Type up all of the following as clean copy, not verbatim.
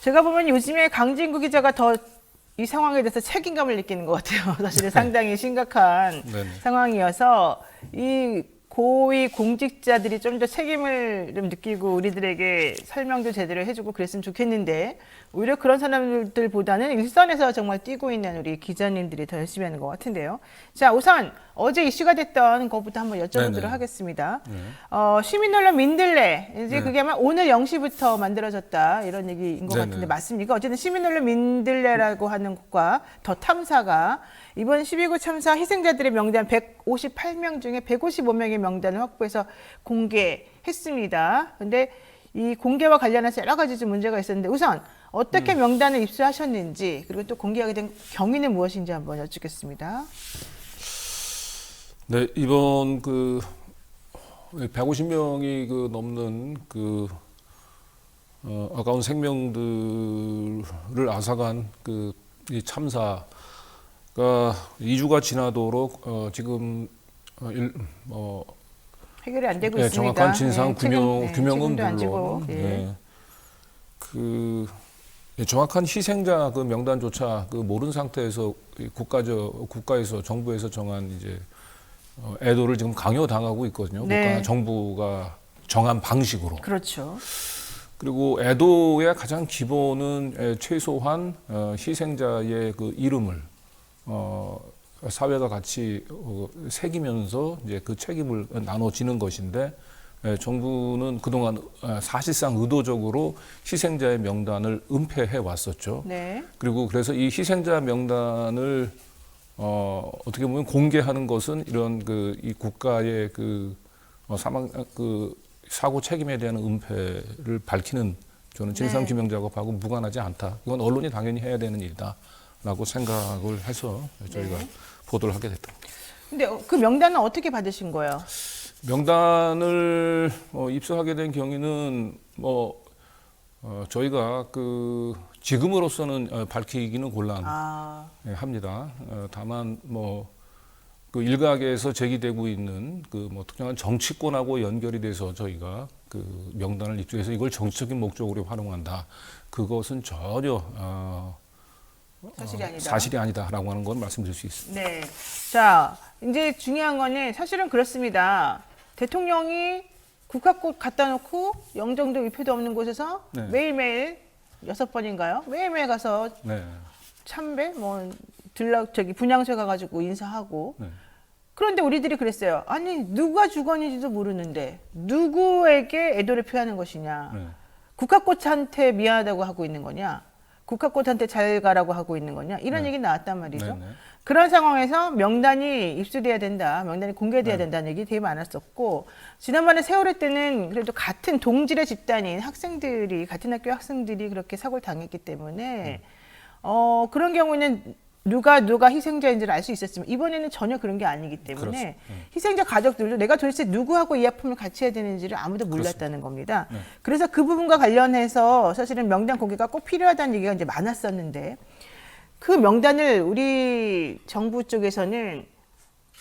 제가 보면 요즘에 강진구 기자가 더 이 상황에 대해서 책임감을 느끼는 것 같아요. 사실은 상당히 심각한 네네. 상황이어서 이 고위 공직자들이 좀 더 책임을 좀 느끼고 우리들에게 설명도 제대로 해주고 그랬으면 좋겠는데 오히려 그런 사람들보다는 일선에서 정말 뛰고 있는 우리 기자님들이 더 열심히 하는 것 같은데요. 자, 우선 어제 이슈가 됐던 것부터 한번 여쭤보도록 네네. 하겠습니다. 네. 시민언론 민들레 이제 네. 그게 아마 오늘 0시부터 만들어졌다 이런 얘기인 것 네네. 같은데 맞습니까? 어쨌든 시민언론 민들레라고 하는 곳과 더 탐사가 이번 12구 참사 희생자들의 명단 158명 중에 155명의 명단을 확보해서 공개했습니다. 근데 이 공개와 관련해서 여러 가지 좀 문제가 있었는데 우선 어떻게 명단을 입수하셨는지 그리고 또 공개하게 된 경위는 무엇인지 한번 여쭙겠습니다. 네, 이번 그 150명이 그 넘는 그 아까운 생명들을 앗아간 그 이 참사가 2주가 지나도록 지금 해결이 안 되고 네, 있습니다. 정확한 진상 규명은 규명은 안 지고, 물론 예. 그 정확한 희생자 그 명단조차 그 모르는 상태에서 국가에서 정부에서 정한 이제 애도를 지금 강요당하고 있거든요. 네. 정부가 정한 방식으로. 그렇죠. 그리고 애도의 가장 기본은 최소한 희생자의 그 이름을 사회가 같이 새기면서 이제 그 책임을 나눠지는 것인데 정부는 그동안 사실상 의도적으로 희생자의 명단을 은폐해 왔었죠. 네. 그리고 그래서 이 희생자 명단을 어떻게 보면 공개하는 것은 이런 이 국가의 사고 책임에 대한 은폐를 밝히는 저는 진상 규명 작업하고 무관하지 않다. 이건 언론이 당연히 해야 되는 일이다라고 생각을 해서 저희가 보도를 하게 됐다. 근데 그 명단은 어떻게 받으신 거예요? 명단을 입수하게 된 경위는 저희가 지금으로서는 밝히기는 곤란합니다. 다만 그 일각에서 제기되고 있는 특정한 정치권하고 연결이 돼서 저희가 그 명단을 입수해서 이걸 정치적인 목적으로 활용한다. 그것은 전혀 사실이 아니다라고 하는 건 말씀드릴 수 있습니다. 네. 자, 이제 중요한 거는 사실은 그렇습니다. 대통령이 국화꽃 갖다 놓고 영정도 위패도 없는 곳에서 네. 매일매일 6번인가요? 매일매일 가서 네. 참배 분향소에 가가지고 인사하고. 네. 그런데 우리들이 그랬어요. 아니 누가 주건인지도 모르는데 누구에게 애도를 표하는 것이냐? 네. 국화꽃한테 미안하다고 하고 있는 거냐? 국화꽃한테 잘 가라고 하고 있는 거냐? 이런 얘기 나왔단 말이죠. 네, 네. 그런 상황에서 명단이 입수돼야 된다, 명단이 공개돼야 네. 된다는 얘기 되게 많았었고 지난번에 세월호 때는 그래도 같은 동질의 집단인 학생들이 같은 학교 학생들이 그렇게 사고를 당했기 때문에 그런 경우는 누가 희생자인지를 알 수 있었지만 이번에는 전혀 그런 게 아니기 때문에 희생자 가족들도 내가 도대체 누구하고 이 아픔을 같이 해야 되는지를 아무도 몰랐다는 겁니다. 네. 그래서 그 부분과 관련해서 사실은 명단 공개가 꼭 필요하다는 얘기가 이제 많았었는데 그 명단을 우리 정부 쪽에서는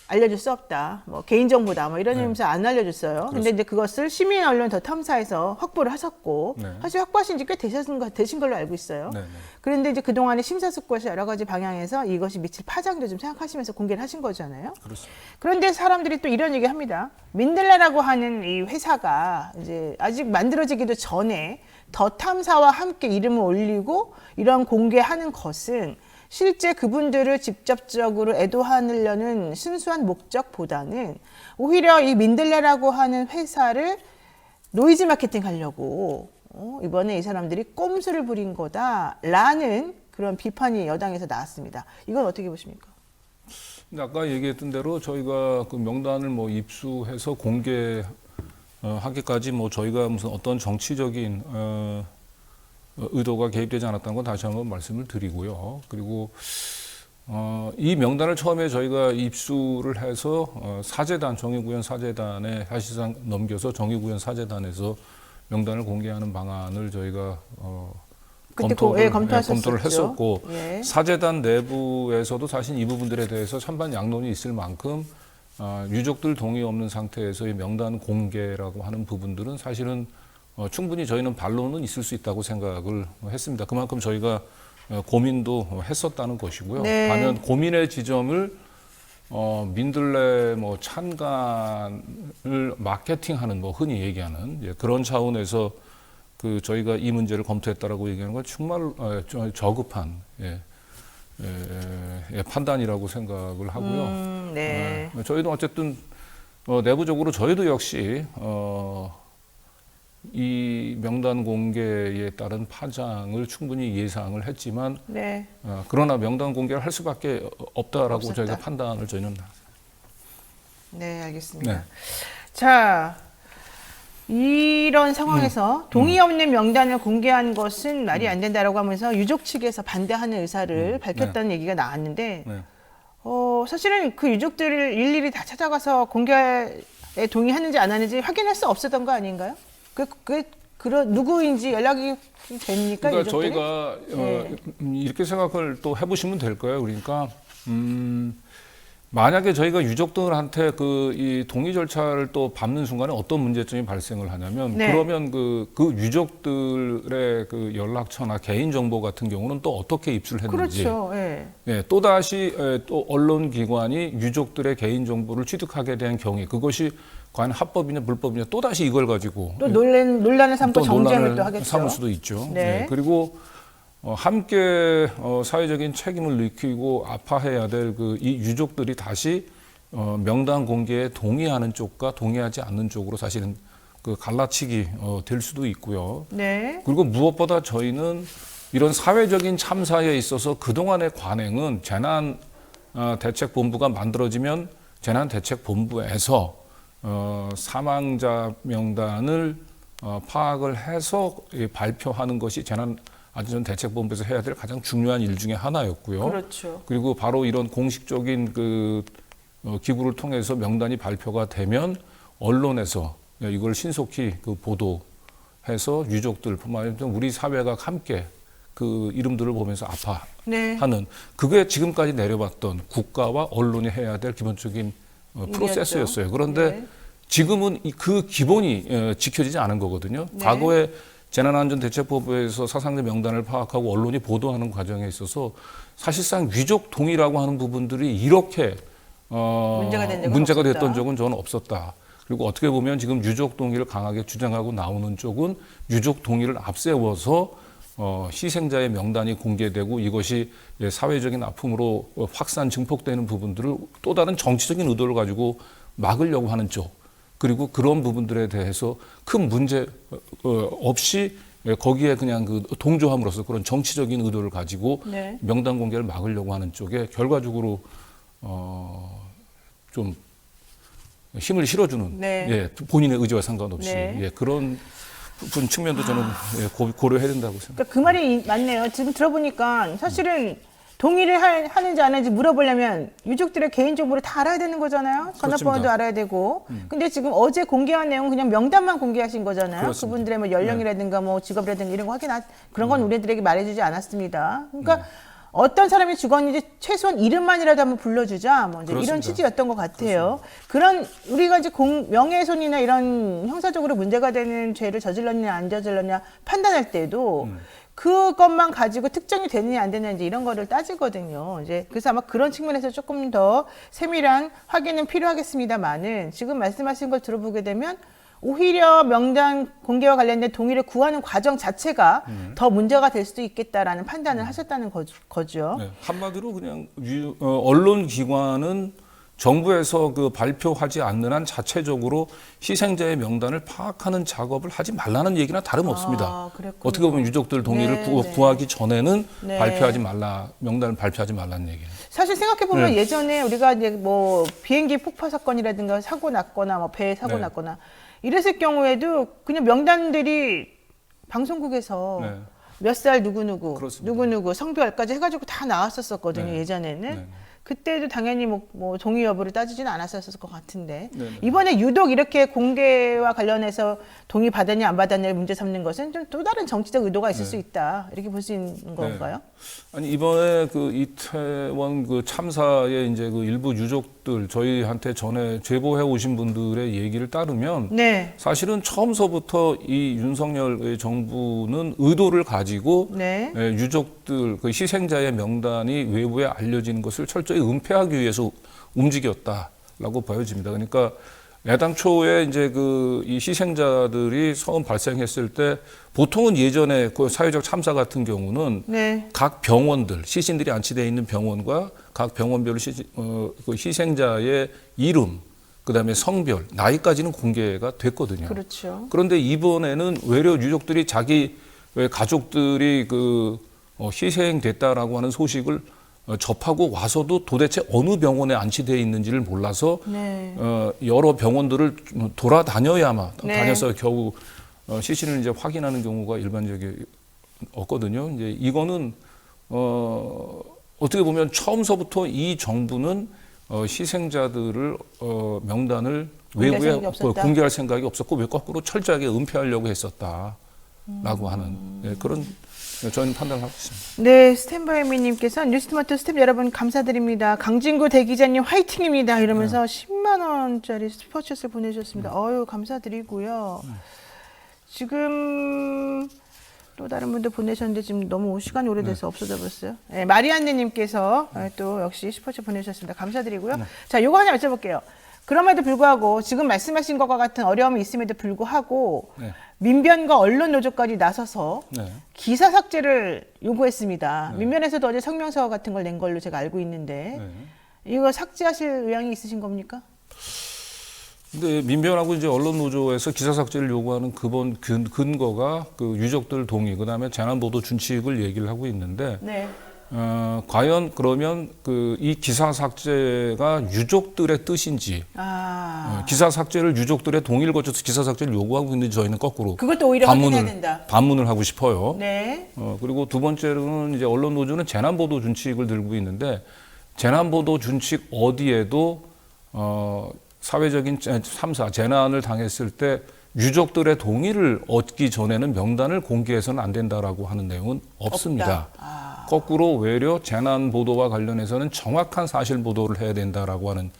알려줄 수 없다. 개인정보다 이런 의미에서 안 알려줬어요. 근데 이제 그것을 시민 언론 더 탐사에서 확보를 하셨고 사실 확보하신 지 꽤 되신 걸로 알고 있어요. 그런데 이제 그동안에 심사숙고해서 여러 가지 방향에서 이것이 미칠 파장도 좀 생각하시면서 공개를 하신 거잖아요. 그렇습니다. 그런데 사람들이 또 이런 얘기 합니다. 민들레라고 하는 이 회사가 이제 아직 만들어지기도 전에 더 탐사와 함께 이름을 올리고 이런 공개하는 것은 실제 그분들을 직접적으로 애도하려는 순수한 목적보다는 오히려 이 민들레라고 하는 회사를 노이즈 마케팅 하려고 이번에 이 사람들이 꼼수를 부린 거다라는 그런 비판이 여당에서 나왔습니다. 이건 어떻게 보십니까? 아까 얘기했던 대로 저희가 그 명단을 입수해서 공개하기까지 저희가 무슨 어떤 정치적인 의도가 개입되지 않았다는 건 다시 한번 말씀을 드리고요. 그리고 이 명단을 처음에 저희가 입수를 해서 사재단, 정의구현 사재단에 사실상 넘겨서 정의구현 사재단에서 명단을 공개하는 방안을 저희가 검토를 했었고 사재단 내부에서도 사실 이 부분들에 대해서 찬반 양론이 있을 만큼 유족들 동의 없는 상태에서의 명단 공개라고 하는 부분들은 사실은 충분히 저희는 반론은 있을 수 있다고 생각을 했습니다. 그만큼 저희가 고민도 했었다는 것이고요. 네. 반면 고민의 지점을 민들레 뭐 찬간을 마케팅하는 뭐 흔히 얘기하는 그런 차원에서 그 저희가 이 문제를 검토했다라고 얘기하는 건 정말 저급한 판단이라고 생각을 하고요. 네. 저희도 어쨌든 내부적으로 저희도 역시 이 명단 공개에 따른 파장을 충분히 예상을 했지만 네. 그러나 명단 공개를 할 수밖에 없다라고 없었다. 저희가 판단을 저희는 네, 알겠습니다. 네. 자, 이런 상황에서 동의 없는 명단을 공개한 것은 말이 안 된다라고 하면서 유족 측에서 반대하는 의사를 밝혔다는 얘기가 나왔는데 네. 사실은 그 유족들을 일일이 다 찾아가서 공개에 동의하는지 안 하는지 확인할 수 없었던 거 아닌가요? 그런 누구인지 연락이 됩니까? 그러니까 유족들이? 저희가 이렇게 생각을 또 해보시면 될 거예요. 그러니까 만약에 저희가 유족들한테 이 동의 절차를 또 밟는 순간에 어떤 문제점이 발생을 하냐면 네. 그러면 그 유족들의 그 연락처나 개인 정보 같은 경우는 또 어떻게 입수를 했는지 그렇죠. 예. 또 다시 또 언론 기관이 유족들의 개인 정보를 취득하게 된 경우 그것이 과연 합법이냐 불법이냐 또 다시 이걸 가지고 또 논란을 삼고 정쟁을 또 하겠죠. 삼을 수도 있죠. 네. 그리고 함께 사회적인 책임을 느끼고 아파해야 될 이 유족들이 다시 명단 공개에 동의하는 쪽과 동의하지 않는 쪽으로 사실은 그 갈라치기 될 수도 있고요. 네. 그리고 무엇보다 저희는 이런 사회적인 참사에 있어서 그동안의 관행은 재난대책본부가 만들어지면 재난대책본부에서 사망자 명단을 파악을 해서 발표하는 것이 재난안전대책본부에서 해야 될 가장 중요한 일 중에 하나였고요. 그렇죠. 그리고 바로 이런 공식적인 기구를 통해서 명단이 발표가 되면 언론에서 이걸 신속히 보도해서 유족들뿐만 아니라 우리 사회가 함께 그 이름들을 보면서 아파하는 네. 그게 지금까지 내려봤던 국가와 언론이 해야 될 기본적인 프로세스였어요. 그런데 네. 지금은 그 기본이 지켜지지 않은 거거든요. 네. 과거에 재난안전대책본부에서 사상자 명단을 파악하고 언론이 보도하는 과정에 있어서 사실상 유족 동의라고 하는 부분들이 이렇게 문제가 됐던 적은 저는 없었다. 그리고 어떻게 보면 지금 유족 동의를 강하게 주장하고 나오는 쪽은 유족 동의를 앞세워서 희생자의 명단이 공개되고 이것이 사회적인 아픔으로 확산 증폭되는 부분들을 또 다른 정치적인 의도를 가지고 막으려고 하는 쪽 그리고 그런 부분들에 대해서 큰 문제 없이 거기에 그냥 동조함으로써 그런 정치적인 의도를 가지고 네. 명단 공개를 막으려고 하는 쪽에 결과적으로 좀 힘을 실어주는 네. 본인의 의지와 상관없이 네. 그런 측면도 저는 고려해야 된다고 생각합니다. 그러니까 그 말이 맞네요. 지금 들어보니까 사실은 동의를 하는지 안 하는지 물어보려면 유족들의 개인정보를 다 알아야 되는 거잖아요. 전화번호도 그렇습니다. 알아야 되고. 근데 지금 어제 공개한 내용은 그냥 명단만 공개하신 거잖아요. 그렇습니다. 그분들의 뭐 연령이라든가 뭐 직업이라든가 이런 거 그런 건 우리들에게 말해주지 않았습니다. 그러니까 어떤 사람이 죽었는지 최소한 이름만이라도 한번 불러주자. 뭐 이제 이런 그렇습니다. 취지였던 것 같아요. 그런 우리가 이제 명예훼손이나 이런 형사적으로 문제가 되는 죄를 저질렀냐 안 저질렀냐 판단할 때도 그것만 가지고 특정이 되느냐 안 되느냐 이제 이런 거를 따지거든요. 이제 그래서 아마 그런 측면에서 조금 더 세밀한 확인은 필요하겠습니다만은 지금 말씀하신 걸 들어보게 되면 오히려 명단 공개와 관련된 동의를 구하는 과정 자체가 더 문제가 될 수도 있겠다라는 판단을 하셨다는 거죠. 네, 한마디로 그냥 언론 기관은 정부에서 발표하지 않는 한 자체적으로 희생자의 명단을 파악하는 작업을 하지 말라는 얘기나 다름없습니다. 그랬군요. 어떻게 보면 유족들 동의를 네, 구하기 전에는 네. 발표하지 말라, 명단을 발표하지 말라는 얘기예요. 사실 생각해보면 예전에 우리가 이제 뭐 비행기 폭파 사건이라든가 사고 났거나 뭐 배에 사고 네. 났거나 이랬을 경우에도 그냥 명단들이 방송국에서 몇 살 누구누구 그렇습니다. 누구누구 성별까지 해가지고 다 나왔었거든요. 네. 예전에는. 네. 그때도 당연히 뭐 동의 여부를 따지지는 않았었을 것 같은데 네네. 이번에 유독 이렇게 공개와 관련해서 동의 받았냐 안 받았냐를 문제 삼는 것은 좀 또 다른 정치적 의도가 있을 수 있다 이렇게 볼 수 있는 건가요? 아니 이번에 그 이태원 그 참사의 이제 그 일부 유족들 저희한테 전에 제보해 오신 분들의 얘기를 따르면 네. 사실은 처음서부터 이 윤석열 정부는 의도를 가지고 네. 유족들 그 희생자의 명단이 외부에 알려지는 것을 철저히 은폐하기 위해서 움직였다라고 보여집니다. 그러니까 애당초에 이제 그 이 희생자들이 처음 발생했을 때 보통은 예전에 그 사회적 참사 같은 경우는 네. 각 병원들 시신들이 안치되어 있는 병원과 각 병원별 그 희생자의 이름, 그다음에 성별, 나이까지는 공개가 됐거든요. 그렇죠. 그런데 이번에는 외려 유족들이 자기 가족들이 그 희생됐다라고 하는 소식을 접하고 와서도 도대체 어느 병원에 안치되어 있는지를 몰라서 네. 여러 병원들을 돌아다녀야만 네. 다녀서 겨우 시신을 이제 확인하는 경우가 일반적이었거든요. 이제 이거는 어떻게 보면 처음서부터 이 정부는 희생자들을 명단을 공개할 외부에 생각이 없었다. 공개할 생각이 없었고 왜 거꾸로 철저하게 은폐하려고 했었다라고 하는 그런 저는 판단을 하고 있습니다. 네, 스탠바이미님께서 뉴스토마토 스텝 여러분 감사드립니다. 강진구 대기자님 화이팅입니다. 이러면서 10만 원짜리 슈퍼챗을 보내주셨습니다. 어유 감사드리고요. 지금 또 다른 분들 보내셨는데 지금 너무 시간이 오래돼서 없어져 버렸어요. 네, 마리안네님께서 또 역시 슈퍼챗 보내주셨습니다. 감사드리고요. 자, 요거 하나 여쭤볼게요. 그럼에도 불구하고 지금 말씀하신 것과 같은 어려움이 있음에도 불구하고 네. 민변과 언론 노조까지 나서서 네. 기사 삭제를 요구했습니다. 민변에서도 어제 성명서 같은 걸 낸 걸로 제가 알고 있는데 이거 삭제하실 의향이 있으신 겁니까? 근데 민변하고 이제 언론 노조에서 기사 삭제를 요구하는 근거가 그 유족들 동의, 그다음에 재난보도 준칙을 얘기를 하고 있는데 네. 과연 그러면 그 이 기사 삭제가 유족들의 뜻인지 기사 삭제를 유족들의 동의를 거쳐서 기사 삭제를 요구하고 있는지 저희는 거꾸로 그것도 오히려 확인해야 된다. 반문을 하고 싶어요. 네. 그리고 두 번째로는 이제 언론 노조는 재난보도 준칙을 들고 있는데 재난보도 준칙 어디에도 사회적인 참사, 재난을 당했을 때 유족들의 동의를 얻기 전에는 명단을 공개해서는 안 된다라고 하는 내용은 없습니다. 거꾸로 외려 재난 보도와 관련해서는 정확한 사실 보도를 해야 된다라고 하는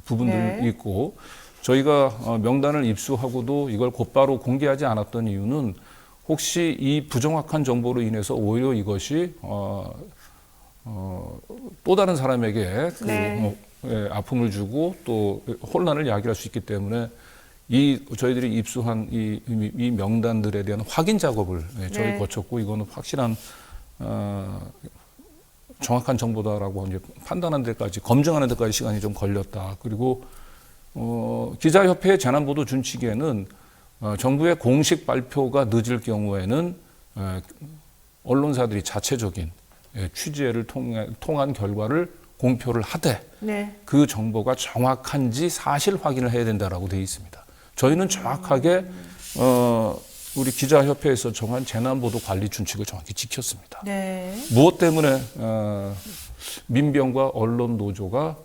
부분들이 있고 저희가 명단을 입수하고도 이걸 곧바로 공개하지 않았던 이유는 혹시 이 부정확한 정보로 인해서 오히려 이것이 또 다른 사람에게 아픔을 주고 또 혼란을 야기할 수 있기 때문에 저희들이 입수한 이 명단들에 대한 확인 작업을 저희 거쳤고 이거는 확실한 정확한 정보다라고 이제 판단하는 데까지 검증하는 데까지 시간이 좀 걸렸다. 그리고 기자협회의 재난보도 준칙에는 정부의 공식 발표가 늦을 경우에는 언론사들이 자체적인 취재를 통한 결과를 공표를 하되 그 정보가 정확한지 사실 확인을 해야 된다라고 되어 있습니다. 저희는 정확하게 우리 기자협회에서 정한 재난보도 관리 준칙을 정확히 지켰습니다. 무엇 때문에 민병과 언론 노조가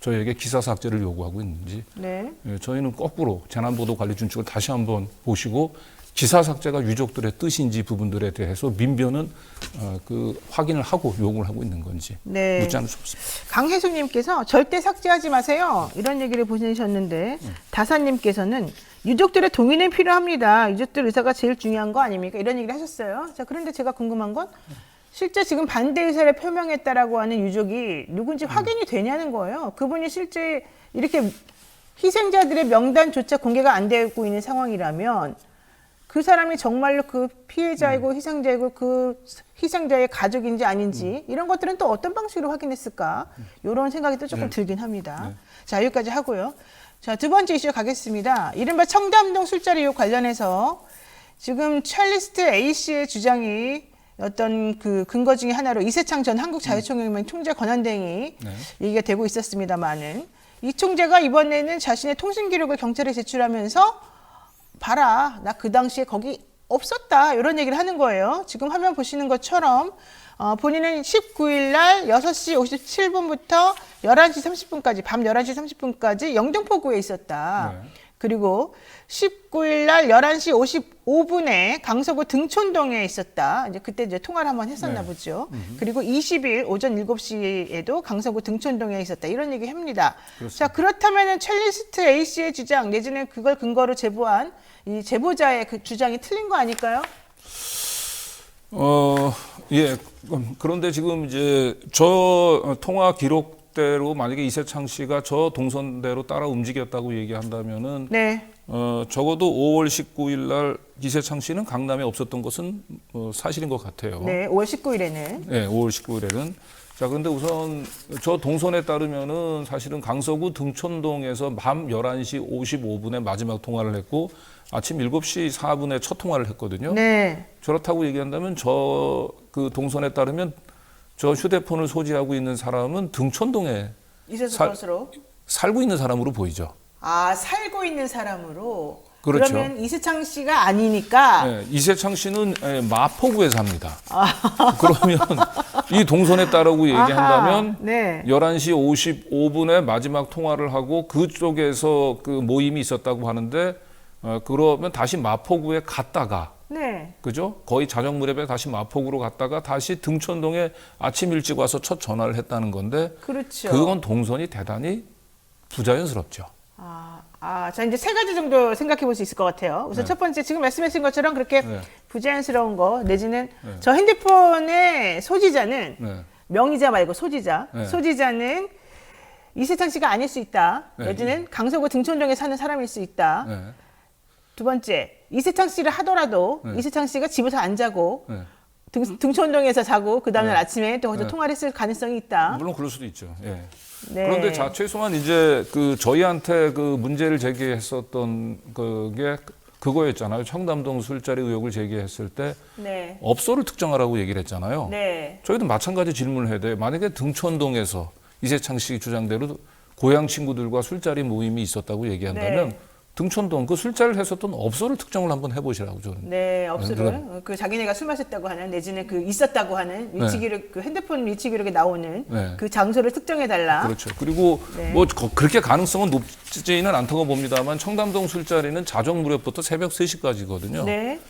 저희에게 기사 삭제를 요구하고 있는지 저희는 거꾸로 재난보도 관리 준칙을 다시 한번 보시고 기사 삭제가 유족들의 뜻인지 부분들에 대해서 민변은 그 확인을 하고 요구를 하고 있는 건지 묻지 않을 수 없습니다. 강혜숙님께서 절대 삭제하지 마세요. 이런 얘기를 보내셨는데 다사님께서는 유족들의 동의는 필요합니다. 유족들 의사가 제일 중요한 거 아닙니까? 이런 얘기를 하셨어요. 자, 그런데 제가 궁금한 건 실제 지금 반대 의사를 표명했다라고 하는 유족이 누군지 확인이 되냐는 거예요. 그분이 실제 이렇게 희생자들의 명단조차 공개가 안 되고 있는 상황이라면 그 사람이 정말로 그 피해자이고 희생자이고 그 희생자의 가족인지 아닌지 이런 것들은 또 어떤 방식으로 확인했을까? 이런 생각이 또 조금 들긴 합니다. 자, 여기까지 하고요. 자, 두 번째 이슈 가겠습니다. 이른바 청담동 술자리 의혹 관련해서 지금 찰리스트 A씨의 주장이 어떤 그 근거 중에 하나로 이세창 전 한국자유총연맹 총재 권한대행이 얘기가 되고 있었습니다만은 이 총재가 이번에는 자신의 통신 기록을 경찰에 제출하면서 봐라, 나 그 당시에 거기 없었다 이런 얘기를 하는 거예요. 지금 화면 보시는 것처럼 본인은 19일 날 6시 57분부터 11시 30분까지 밤 11시 30분까지 영등포구에 있었다. 네. 그리고 19일 날 11시 55분에 강서구 등촌동에 있었다. 이제 그때 이제 통화를 한번 했었나 네. 보죠. 그리고 20일 오전 7시에도 강서구 등촌동에 있었다. 이런 얘기 합니다. 그렇습니다. 자, 그렇다면은 첼리스트 A씨의 주장 내지는 그걸 근거로 제보한 이 제보자의 그 주장이 틀린 거 아닐까요? 예. 그런데 지금 이제 저 통화 기록대로 만약에 이세창 씨가 저 동선대로 따라 움직였다고 얘기한다면은 네. 적어도 5월 19일 날 이세창 씨는 강남에 없었던 것은 사실인 것 같아요. 네, 5월 19일에는. 네, 5월 19일에는. 자, 그런데 우선 저 동선에 따르면은 사실은 강서구 등촌동에서 밤 11시 55분에 마지막 통화를 했고 아침 7시 4분에 첫 통화를 했거든요. 네. 그렇다고 얘기한다면 저 그 동선에 따르면 저 휴대폰을 소지하고 있는 사람은 등촌동에 있었을 것으로. 살고 있는 사람으로 보이죠. 아, 살고 있는 사람으로. 그렇죠. 그러면 이세창 씨가 아니니까. 네, 이세창 씨는 마포구에 삽니다. 그러면 이 동선에 따르고 얘기한다면 아하, 네. 11시 55분에 마지막 통화를 하고 그쪽에서 그 모임이 있었다고 하는데 그러면 다시 마포구에 갔다가 네. 그죠? 거의 자정 무렵에 다시 마포구로 갔다가 다시 등촌동에 아침 일찍 와서 첫 전화를 했다는 건데 그렇죠. 그건 동선이 대단히 부자연스럽죠. 자, 이제 세 가지 정도 생각해 볼 수 있을 것 같아요. 우선 네. 첫 번째, 지금 말씀하신 것처럼 그렇게 네. 부자연스러운 거, 내지는 네. 저 핸드폰의 소지자는 네. 명의자 말고 소지자. 네. 소지자는 이세창 씨가 아닐 수 있다. 네. 내지는 강서구 등촌동에 사는 사람일 수 있다. 네. 두 번째, 이세창 씨를 하더라도 네. 이세창 씨가 집에서 안 자고 네. 등촌동에서 자고 그 다음날 네. 아침에 또 거기서 네. 통화를 했을 가능성이 있다. 물론 그럴 수도 있죠. 예. 네. 그런데 최소한 이제 그 저희한테 그 문제를 제기했었던 그게 그거였잖아요. 청담동 술자리 의혹을 제기했을 때 네. 업소를 특정하라고 얘기를 했잖아요. 네. 저희도 마찬가지 질문을 해야 돼요. 만약에 등촌동에서 이세창 씨 주장대로 고향 친구들과 술자리 모임이 있었다고 얘기한다면 네. 등촌동 그 술자리를 했었던 업소를 특정을 한번 해보시라고 저는. 네, 업소를 그 자기네가 술 마셨다고 하는 내지는 그 있었다고 하는 위치 기록, 그 핸드폰 위치 기록에 나오는 네. 그 장소를 특정해 달라. 그렇죠. 그리고 네. 뭐 그렇게 가능성은 높지는 않다고 봅니다만 청담동 술자리는 자정 무렵부터 새벽 3시까지거든요. 네.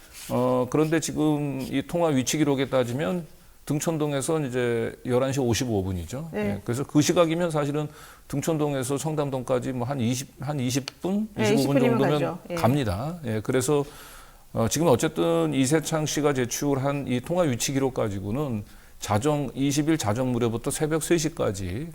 그런데 지금 이 통화 위치 기록에 따지면 등촌동에서 이제 11시 55분이죠. 네. 예, 그래서 그 시각이면 사실은 등촌동에서 청담동까지 뭐 한 20분, 네, 25분 20분이면 정도면 가죠. 예. 갑니다. 예, 그래서 지금 어쨌든 이세창 씨가 제출한 이 통화 위치 기록 가지고는 20일 자정 무렵부터 새벽 3시까지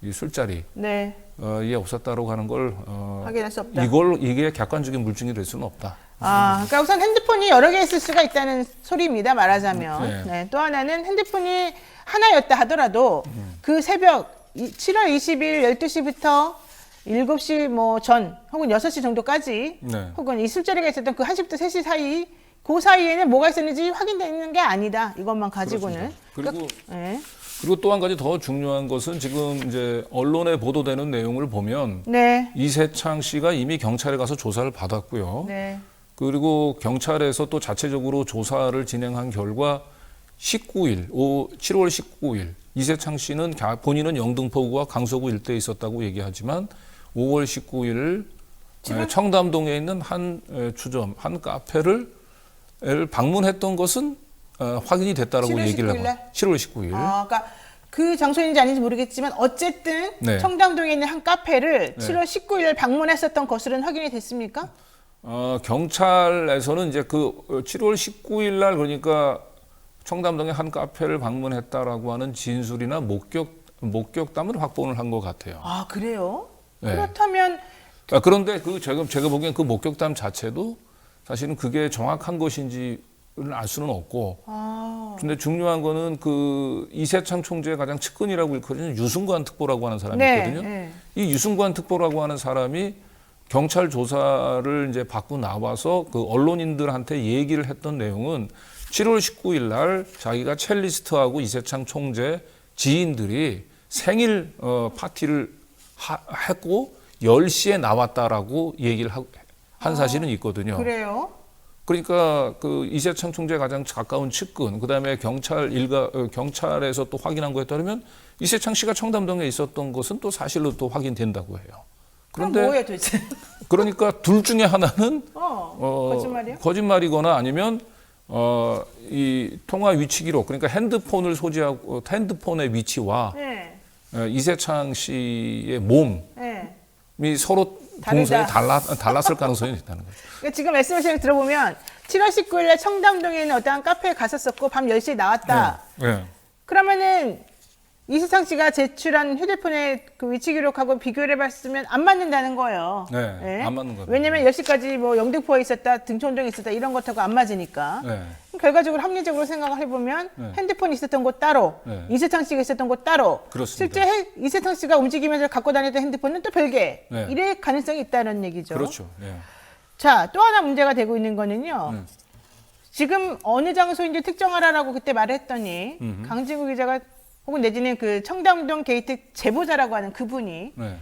이 술자리 네. 예, 없었다라고 하는 걸 확인할 수 없다. 이게 객관적인 물증이 될 수는 없다. 그러니까 우선 핸드폰이 여러 개 있을 수가 있다는 소리입니다. 말하자면. 네. 네. 또 하나는 핸드폰이 하나였다 하더라도 그 새벽 7월 20일 12시부터 7시 뭐 전 혹은 6시 정도까지 네. 혹은 이 술자리가 있었던 그 1시부터 3시 사이 그 사이에는 뭐가 있었는지 확인되는 게 아니다. 이것만 가지고는. 그렇습니다. 네. 그리고 또 한 가지 더 중요한 것은 지금 이제 언론에 보도되는 내용을 보면 네. 이세창 씨가 이미 경찰에 가서 조사를 받았고요. 네. 그리고 경찰에서 또 자체적으로 조사를 진행한 결과 7월 19일 이세창 씨는 본인은 영등포구와 강서구 일대에 있었다고 얘기하지만 5월 19일 청담동에 있는 한 주점, 한 카페를 방문했던 것은 확인이 됐다라고 7월 얘기를 19일 하고 날? 7월 19일. 그러니까 그 장소인지 아닌지 모르겠지만 어쨌든 네. 청담동에 있는 한 카페를 네. 7월 19일 방문했었던 것으로는 확인이 됐습니까? 경찰에서는 이제 그 7월 19일 날 그러니까 청담동의 한 카페를 방문했다라고 하는 진술이나 목격담을 확보를 한 것 같아요. 아, 그래요? 네. 그렇다면 그런데 제가 보기엔 그 목격담 자체도 사실은 그게 정확한 것인지는 알 수는 없고. 근데 중요한 거는 그 이세창 총재의 가장 측근이라고 일컬어지는 유승관 특보라고 하는 사람이 네, 있거든요. 네. 이 유승관 특보라고 하는 사람이 경찰 조사를 이제 받고 나와서 그 언론인들한테 얘기를 했던 내용은 7월 19일 날 자기가 첼리스트하고 이세창 총재 지인들이 생일 파티를 했고 10시에 나왔다라고 얘기를 한 사실은 있거든요. 그래요? 그러니까 그 이세창 총재 가장 가까운 측근, 그다음에 경찰에서 또 확인한 거에 따르면 이세창 씨가 청담동에 있었던 것은 또 사실로 또 확인된다고 해요. 그럼 그런데 뭐예요 도대체? 그러니까 둘 중에 하나는 거짓말이요? 거짓말이거나 아니면 이 통화 위치 기록, 그러니까 핸드폰을 소지하고 핸드폰의 위치와 네. 이세창 씨의 몸이 네. 서로 동선이 달랐을 가능성이 있다는 거죠. 그러니까 지금 말씀하시는 거 들어보면 7월 19일에 청담동에 있는 어떠한 카페에 갔었었고 밤 10시에 나왔다. 네. 그러면은 이세창 씨가 제출한 휴대폰의 그 위치 기록하고 비교를 해봤으면 안 맞는다는 거예요. 네, 안 맞는 거예요. 왜냐면 10시까지 뭐 영등포에 있었다, 등촌동에 있었다 이런 것하고 안 맞으니까. 네. 결과적으로 합리적으로 생각을 해보면 네. 핸드폰이 있었던 곳 따로, 네. 이세창 씨가 있었던 곳 따로, 그렇습니다. 실제 이세창 씨가 움직이면서 갖고 다녔던 핸드폰은 또 별개. 네. 이럴 가능성이 있다는 얘기죠. 그렇죠. 예. 자, 또 하나 문제가 되고 있는 거는요. 지금 어느 장소인지 특정하라라고 그때 말을 했더니 강진구 기자가 혹은 내지는 그 청담동 게이트 제보자라고 하는 그분이 네.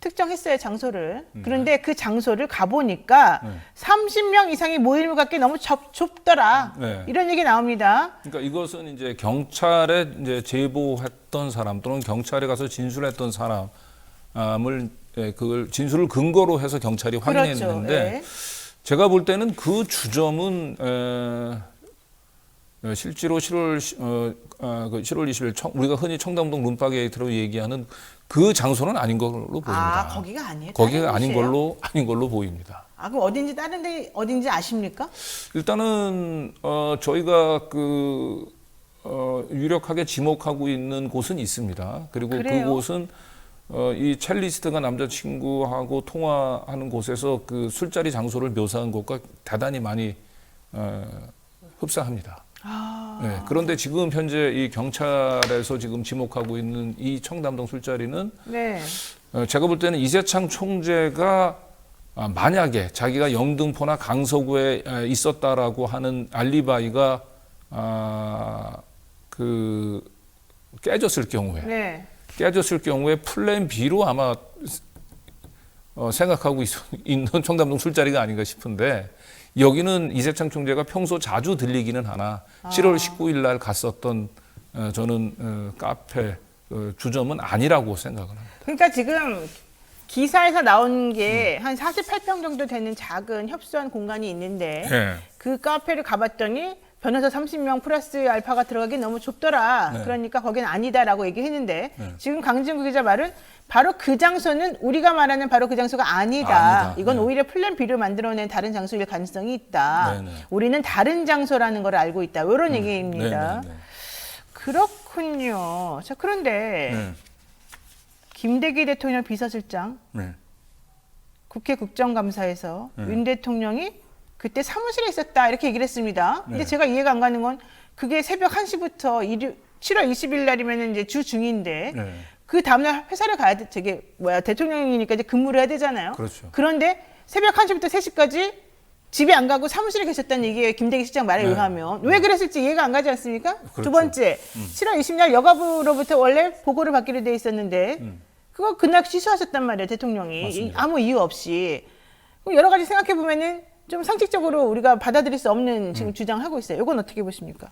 특정했어요, 장소를. 그런데 그 장소를 가보니까 30명 이상이 모임을 갖기 너무 좁더라. 네. 이런 얘기 나옵니다. 그러니까 이것은 이제 경찰에 이제 제보했던 사람 또는 경찰에 가서 진술했던 사람을 그걸 진술을 근거로 해서 경찰이 확인했는데 그렇죠. 네. 제가 볼 때는 그 주점은 실제로 7월 20일 우리가 흔히 청담동 룸바게이트로 얘기하는 그 장소는 아닌 걸로 보입니다. 아, 거기가 아니에요? 거기가 다른 아닌 곳이에요? 걸로 보입니다. 아, 그럼 어딘지 다른 데 어딘지 아십니까? 일단은 저희가 유력하게 지목하고 있는 곳은 있습니다. 그리고 그래요? 그곳은 이 첼리스트가 남자친구하고 통화하는 곳에서 그 술자리 장소를 묘사한 것과 대단히 많이 흡사합니다. 네, 그런데 지금 현재 이 경찰에서 지금 지목하고 있는 이 청담동 술자리는 네. 제가 볼 때는 이세창 총재가 만약에 자기가 영등포나 강서구에 있었다라고 하는 알리바이가 깨졌을 경우에 네. 플랜 B로 아마 생각하고 있는 청담동 술자리가 아닌가 싶은데 여기는 이세창 총재가 평소 자주 들리기는 하나 7월 19일 날 갔었던 저는 카페 주점은 아니라고 생각을 합니다. 그러니까 지금 기사에서 나온 게 한 48평 정도 되는 작은 협소한 공간이 있는데 네. 그 카페를 가봤더니 변호사 30명 플러스 알파가 들어가기 너무 좁더라. 네. 그러니까 거기는 아니다라고 얘기했는데 지금 강진구 기자 말은 바로 그 장소는 우리가 말하는 바로 그 장소가 아니다. 이건 네. 오히려 플랜 B를 만들어낸 다른 장소일 가능성이 있다. 네, 네. 우리는 다른 장소라는 걸 알고 있다. 이런 얘기입니다. 네, 네, 네. 그렇군요. 자, 그런데 네. 김대기 대통령 비서실장 네. 국회 국정감사에서 네. 윤 대통령이 그때 사무실에 있었다 이렇게 얘기를 했습니다. 근데 네. 제가 이해가 안 가는 건 그게 새벽 1시부터 7월 20일 날이면 이제 주 중인데 네. 그 다음날 회사를 가야 돼. 대통령이니까 이제 근무를 해야 되잖아요. 그렇죠. 그런데 새벽 1시부터 3시까지 집에 안 가고 사무실에 계셨다는 얘기예요. 김대기 실장 말에 네. 의하면. 왜 그랬을지 이해가 안 가지 않습니까? 그렇죠. 두 번째, 7월 20일 여가부로부터 원래 보고를 받기로 돼 있었는데 그거 그날 취소하셨단 말이에요. 대통령이. 맞습니다. 아무 이유 없이. 그럼 여러 가지 생각해 보면은 좀 상식적으로 우리가 받아들일 수 없는 지금 주장하고 있어요. 이건 어떻게 보십니까?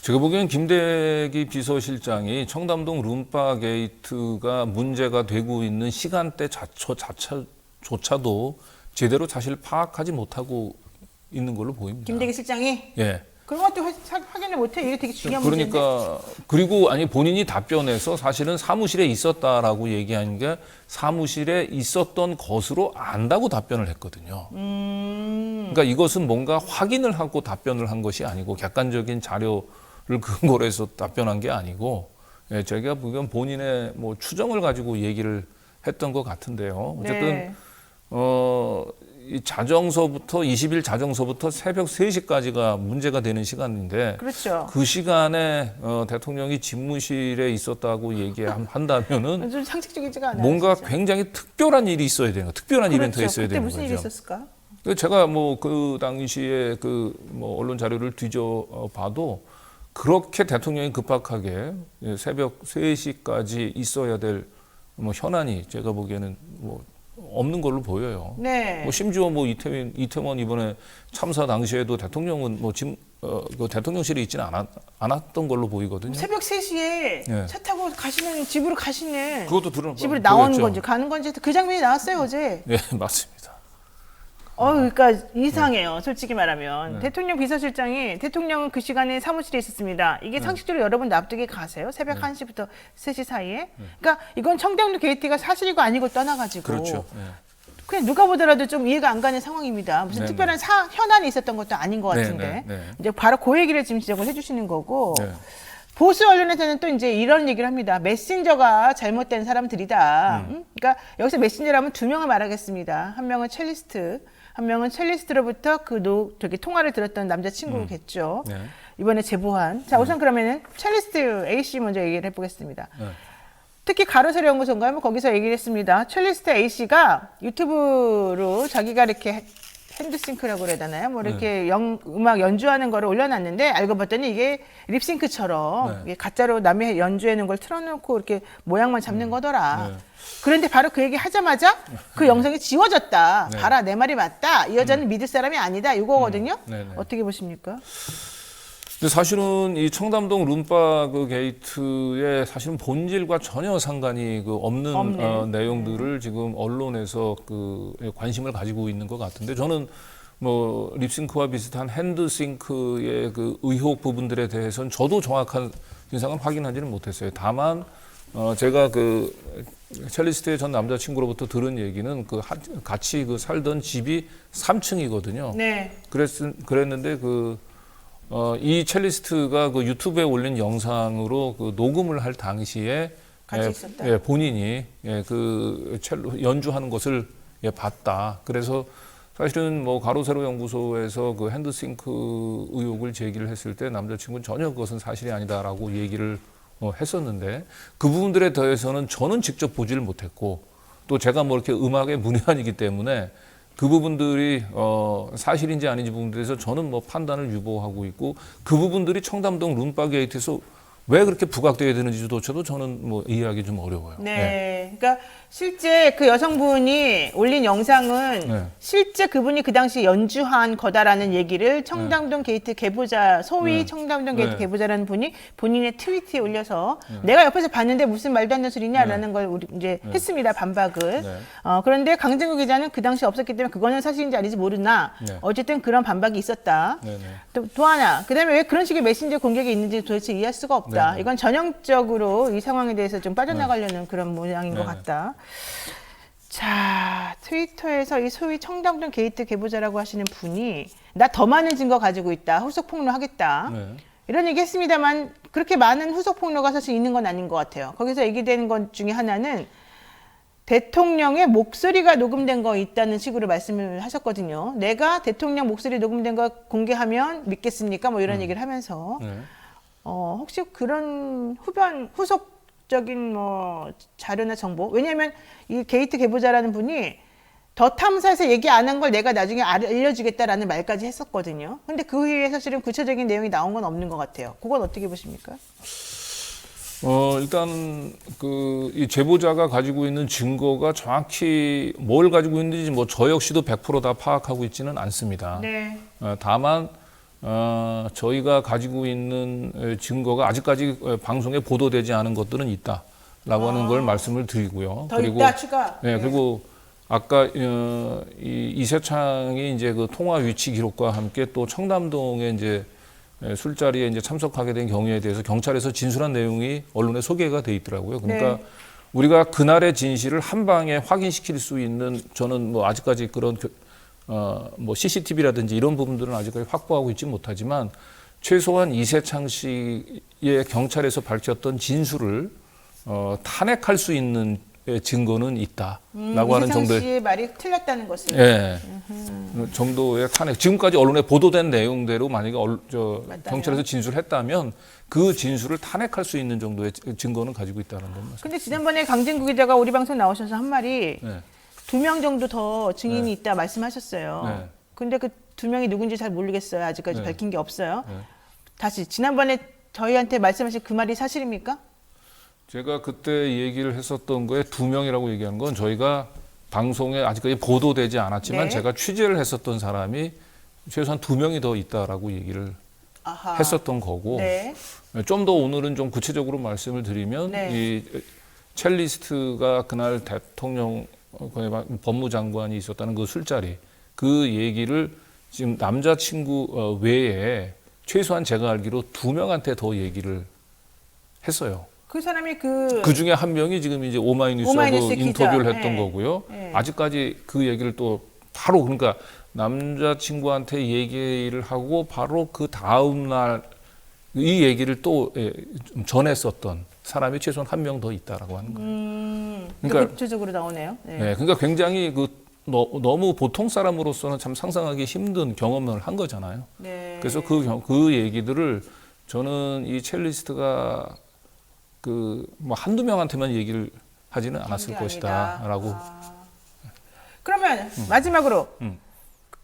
제가 보기엔 김대기 비서실장이 청담동 룸바 게이트가 문제가 되고 있는 시간대 자체조차도 제대로 사실 파악하지 못하고 있는 걸로 보입니다. 김대기 실장이? 예. 그런 것도 확인을 못해. 이게 되게 중요한 문제인데. 그러니까 그리고 아니 본인이 답변해서 사실은 사무실에 있었다라고 얘기한 게 사무실에 있었던 것으로 안다고 답변을 했거든요. 그러니까 이것은 뭔가 확인을 하고 답변을 한 것이 아니고 객관적인 자료를 근거로 해서 답변한 게 아니고 예, 제가 보기엔 본인의 뭐 추정을 가지고 얘기를 했던 것 같은데요. 어쨌든 네. 이 자정서부터 20일 자정서부터 새벽 3시까지가 문제가 되는 시간인데 그렇죠. 그 시간에 대통령이 집무실에 있었다고 얘기한다면은 좀 상식적이지가 않아요. 뭔가 진짜. 굉장히 특별한 일이 있어야 되는 거, 특별한 그렇죠. 이벤트가 있어야 그때 되는 무슨 거죠. 일이 있었을까? 제가 뭐 그 당시에 그 뭐 언론 자료를 뒤져 봐도 그렇게 대통령이 급박하게 새벽 3시까지 있어야 될 뭐 현안이 제가 보기에는 뭐 없는 걸로 보여요. 네. 뭐 심지어 뭐 이태원 이번에 참사 당시에도 대통령은 뭐 지금 그 대통령실에 있지는 않았던 걸로 보이거든요. 새벽 3시에 네. 차 타고 집으로 가시는 그것도 집으로 나오는 보였죠. 건지 가는 건지 그 장면이 나왔어요 어제. 네, 맞습니다. 그러니까 이상해요. 솔직히 말하면 네. 대통령 비서실장이 대통령은 그 시간에 사무실에 있었습니다. 이게 상식적으로 여러분 납득이 가세요? 새벽 1시부터 3시 사이에? 그러니까 이건 청담동 게이트가 사실이고 아니고 떠나가지고 그렇죠. 네. 그냥 누가 보더라도 좀 이해가 안 가는 상황입니다. 무슨 네, 특별한 현안이 있었던 것도 아닌 것 네, 같은데 네, 네. 이제 바로 그 얘기를 지금 지적을 해주시는 거고. 네. 보수 언론에서는 또 이제 이런 얘기를 합니다. 메신저가 잘못된 사람들이다. 그러니까 여기서 메신저라면 두 명을 말하겠습니다. 한 명은 첼리스트, 한 명은 첼리스트로부터 저기 통화를 들었던 남자친구겠죠. 네. 이번에 제보한. 자, 우선 그러면은 첼리스트 A씨 먼저 얘기를 해보겠습니다. 네. 특히 가로세로 연구소인가요? 뭐 거기서 얘기를 했습니다. 첼리스트 A씨가 유튜브로 자기가 이렇게 핸드싱크라고 그래야 되나요? 뭐 이렇게 음악 연주하는 거를 올려놨는데 알고 봤더니 이게 립싱크처럼 이게 가짜로 남이 연주해 놓은 걸 틀어놓고 이렇게 모양만 잡는 거더라. 네. 그런데 바로 그 얘기 하자마자 그 영상이 지워졌다. 네. 봐라 내 말이 맞다. 이 여자는 믿을 사람이 아니다. 이거거든요. 네, 네. 어떻게 보십니까? 근데 사실은 이 청담동 룸바 그 게이트의 사실은 본질과 전혀 상관이 없는 내용들을 지금 언론에서 관심을 가지고 있는 것 같은데 저는 뭐 립싱크와 비슷한 핸드싱크의 그 의혹 부분들에 대해서는 저도 정확한 진상은 확인하지는 못했어요. 다만 제가 첼리스트의 전 남자친구로부터 들은 얘기는 같이 살던 집이 3층이거든요. 네. 그랬는데 이 첼리스트가 유튜브에 올린 영상으로 녹음을 할 당시에 같이 있었다. 본인이 첼로 연주하는 것을 봤다. 그래서 사실은 뭐 가로세로 연구소에서 핸드싱크 의혹을 제기를 했을 때 남자친구는 전혀 그것은 사실이 아니다라고 얘기를 했었는데 그 부분들에 대해서는 저는 직접 보지를 못했고 또 제가 뭐 이렇게 음악의 문외한이기 때문에 그 부분들이 사실인지 아닌지 부분들에서 저는 뭐 판단을 유보하고 있고 그 부분들이 청담동 룸바 게이트에서 왜 그렇게 부각되어야 되는지조차도 저는 뭐 이해하기 좀 어려워요. 네. 그러니까 실제 그 여성분이 올린 영상은 네. 실제 그분이 그 당시 연주한 거다라는 얘기를 청담동 게이트 개보자, 소위 청담동 게이트 개보자라는 분이 본인의 트위터에 올려서 내가 옆에서 봤는데 무슨 말도 안 되는 소리냐라는 걸 우리 이제 했습니다. 반박을. 네. 그런데 강정구 기자는 그 당시 없었기 때문에 그거는 사실인지 아닌지 모르나 네. 어쨌든 그런 반박이 있었다. 네, 네. 또 하나, 그다음에 왜 그런 식의 메신저 공격이 있는지 도대체 이해할 수가 없다. 네. 이건 전형적으로 이 상황에 대해서 좀 빠져나가려는 그런 모양인 것 같다. 자, 트위터에서 이 소위 청담동 게이트 개보자라고 하시는 분이 나 더 많은 증거 가지고 있다. 후속 폭로하겠다. 네. 이런 얘기 했습니다만 그렇게 많은 후속 폭로가 사실 있는 건 아닌 것 같아요. 거기서 얘기되는 것 중에 하나는 대통령의 목소리가 녹음된 거 있다는 식으로 말씀을 하셨거든요. 내가 대통령 목소리 녹음된 거 공개하면 믿겠습니까? 뭐 이런 얘기를 하면서 네. 혹시 그런 후속적인 뭐 자료나 정보? 왜냐하면 이 게이트 개보자라는 분이 더 탐사에서 얘기 안 한 걸 내가 나중에 알려주겠다라는 말까지 했었거든요. 근데 그 이후에 사실은 구체적인 내용이 나온 건 없는 것 같아요. 그건 어떻게 보십니까? 일단 이 제보자가 가지고 있는 증거가 정확히 뭘 가지고 있는지 뭐 저 역시도 100%다 파악하고 있지는 않습니다. 네. 다만 저희가 가지고 있는 증거가 아직까지 방송에 보도되지 않은 것들은 있다라고 하는 걸 말씀을 드리고요. 더 있다 추가. 네, 그리고 아까 이세창이 이제 통화 위치 기록과 함께 또 청담동에 이제 술자리에 이제 참석하게 된 경위에 대해서 경찰에서 진술한 내용이 언론에 소개가 돼 있더라고요. 그러니까 네. 우리가 그날의 진실을 한 방에 확인시킬 수 있는 저는 뭐 아직까지 그런 뭐 CCTV라든지 이런 부분들은 아직까지 확보하고 있지 못하지만 최소한 이세창 씨의 경찰에서 밝혔던 진술을 탄핵할 수 있는 증거는 있다라고 하는 정도의 이세창 씨의 말이 틀렸다는 것을. 예. 정도의 탄핵. 지금까지 언론에 보도된 내용대로 만약에 경찰에서 진술했다면 그 진술을 탄핵할 수 있는 정도의 증거는 가지고 있다는 겁니다. 근데 지난번에 강진구 기자가 우리 방송 나오셔서 한 말이 네. 2명 정도 더 증인이 있다 말씀하셨어요. 네. 근데 그 2명이 누군지 잘 모르겠어요. 아직까지 네. 밝힌 게 없어요. 네. 다시 지난번에 저희한테 말씀하신 그 말이 사실입니까? 제가 그때 얘기를 했었던 거에 2명이라고 얘기한 건 저희가 방송에 아직까지 보도되지 않았지만 네. 제가 취재를 했었던 사람이 최소한 2명이 더 있다라고 얘기를 아하. 했었던 거고 네. 좀 더 오늘은 좀 구체적으로 말씀을 드리면 네. 이 첼리스트가 그날 대통령 법무장관이 있었다는 그 술자리 그 얘기를 지금 남자친구 외에 최소한 제가 알기로 2명한테 더 얘기를 했어요. 그 사람이 그 중에 한 명이 지금 이제 오마이뉴스하고 오마이뉴스 기자. 인터뷰를 했던 네. 거고요. 네. 아직까지 그 얘기를 또 바로 그러니까 남자친구한테 얘기를 하고 바로 그 다음 날 이 얘기를 또 좀 전했었던 사람이 최소한 한 명 더 있다라고 하는 거예요. 그러니까 구체적으로 나오네요. 네. 네, 그러니까 굉장히 너무 보통 사람으로서는 참 상상하기 힘든 경험을 한 거잖아요. 네. 그래서 그 얘기들을 저는 이 첼리스트가 뭐 한두 명한테만 얘기를 하지는 않았을 것이다라고. 그러면 마지막으로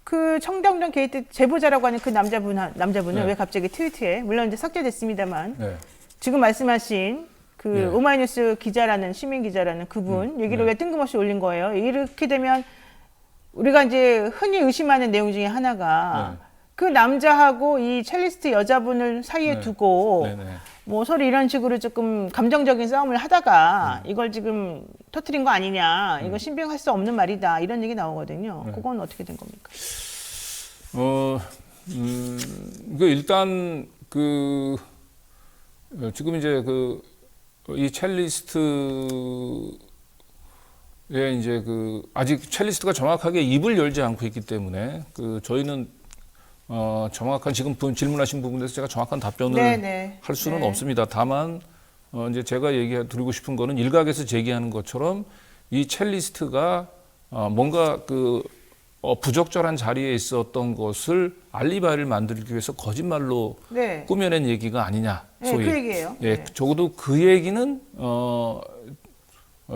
그 청담동 게이트 제보자라고 하는 그 남자분은 네. 왜 갑자기 트위터에 물론 이제 삭제됐습니다만 네. 지금 말씀하신 그 네. 오마이뉴스 기자라는 시민 기자라는 그분 얘기를 네. 왜 뜬금없이 올린 거예요? 이렇게 되면 우리가 이제 흔히 의심하는 내용 중에 하나가 네. 그 남자하고 이 첼리스트 여자분을 사이에 네. 두고 네네. 뭐 서로 이런 식으로 조금 감정적인 싸움을 하다가 이걸 지금 터트린 거 아니냐, 이거 신빙할 수 없는 말이다 이런 얘기 나오거든요. 네. 그건 어떻게 된 겁니까? 일단 지금 이제 이 첼리스트의 이제 아직 첼리스트가 정확하게 입을 열지 않고 있기 때문에 저희는 정확한 지금 질문하신 부분에서 제가 정확한 답변을 네네. 할 수는 네. 없습니다. 다만 이제 제가 드리고 싶은 거는 일각에서 제기하는 것처럼 이 첼리스트가 뭔가 부적절한 자리에 있었던 것을 알리바이를 만들기 위해서 거짓말로 네. 꾸며낸 얘기가 아니냐. 네, 소위. 그 얘기예요. 예, 네. 적어도 그 얘기는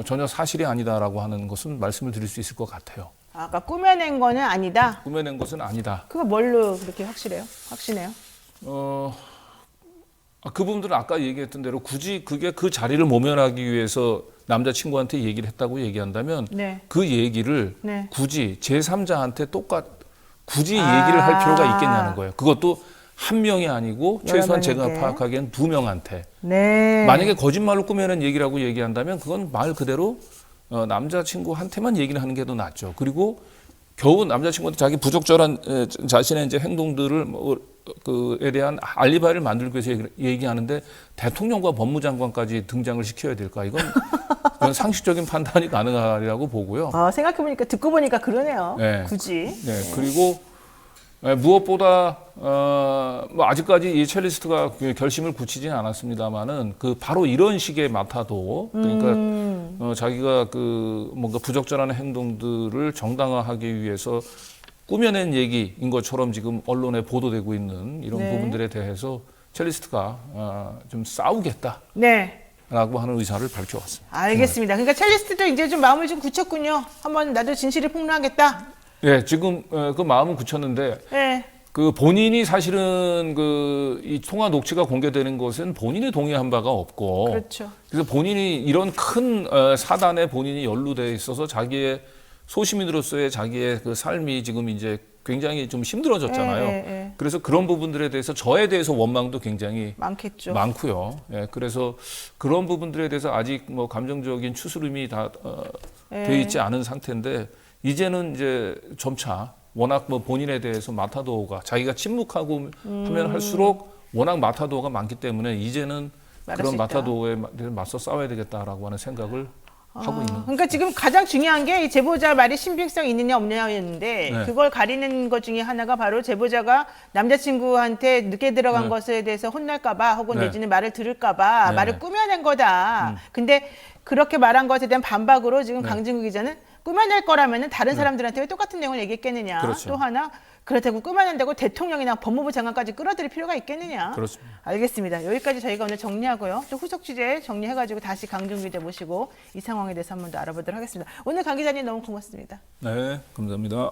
전혀 사실이 아니다라고 하는 것은 말씀을 드릴 수 있을 것 같아요. 아까 꾸며낸 거는 아니다. 꾸며낸 것은 아니다. 그거 뭘로 그렇게 확실해요? 확신해요? 그 부분들은 아까 얘기했던 대로 굳이 그게 그 자리를 모면하기 위해서 남자친구한테 얘기를 했다고 얘기한다면 네. 그 얘기를 네. 굳이 제3자한테 굳이 얘기를 할 필요가 있겠냐는 거예요. 그것도 한 명이 아니고 여러 최소한 제가 명에게. 파악하기엔 2명한테. 네. 만약에 거짓말로 꾸며낸 얘기라고 얘기한다면 그건 말 그대로 남자친구한테만 얘기를 하는 게 더 낫죠. 그리고 겨우 남자친구한테 자기 부적절한 자신의 이제 행동들을 에 대한 알리바이를 만들기 위해서 얘기하는데 대통령과 법무장관까지 등장을 시켜야 될까? 이건 상식적인 판단이 가능하리라고 보고요. 생각해보니까 듣고 보니까 그러네요. 네. 굳이. 네. 그리고 무엇보다 뭐 아직까지 이 첼리스트가 결심을 굳히진 않았습니다만은 바로 이런 식의 마타도 그러니까 자기가 뭔가 부적절한 행동들을 정당화하기 위해서 꾸며낸 얘기인 것처럼 지금 언론에 보도되고 있는 이런 네. 부분들에 대해서 첼리스트가 좀 싸우겠다라고 네. 하는 의사를 밝혀왔습니다. 알겠습니다. 그러니까 첼리스트도 이제 좀 마음을 좀 굳혔군요. 한번 나도 진실을 폭로하겠다. 네, 지금 그 마음은 굳혔는데 네. 본인이 사실은 이 통화 녹취가 공개되는 것은 본인이 동의한 바가 없고 그렇죠. 그래서 본인이 이런 큰 사단에 본인이 연루돼 있어서 자기의 소시민으로서의 자기의 삶이 지금 이제 굉장히 좀 힘들어졌잖아요. 네. 그래서 그런 부분들에 대해서 저에 대해서 원망도 굉장히 많겠죠. 많고요. 예, 그래서 그런 부분들에 대해서 아직 뭐 감정적인 추스름이 다 돼 있지 않은 상태인데 이제는 이제 점차 워낙 뭐 본인에 대해서 마타도어가 자기가 침묵하고 하면 할수록 워낙 마타도어가 많기 때문에 이제는 말할 그런 수 있다. 마타도어에 맞서 싸워야 되겠다라고 하는 생각을 하고 있는. 그러니까 지금 가장 중요한 게 이 제보자 말이 신빙성이 있느냐 없느냐였는데 네. 그걸 가리는 것 중에 하나가 바로 제보자가 남자친구한테 늦게 들어간 네. 것에 대해서 혼날까봐 혹은 네. 내지는 말을 들을까봐 네. 말을 꾸며낸 거다. 근데 그렇게 말한 것에 대한 반박으로 지금 강진구 기자는 꾸며낼 거라면은 다른 사람들한테 왜 똑같은 내용을 얘기했겠느냐. 그렇죠. 또 하나 그렇다고 꾸며낸다고 대통령이나 법무부 장관까지 끌어들일 필요가 있겠느냐. 그렇습니다. 알겠습니다. 여기까지 저희가 오늘 정리하고요. 또 후속 취재 정리해가지고 다시 강진구 기자 모시고 이 상황에 대해서 한 번 더 알아보도록 하겠습니다. 오늘 강 기자님 너무 고맙습니다. 네, 감사합니다.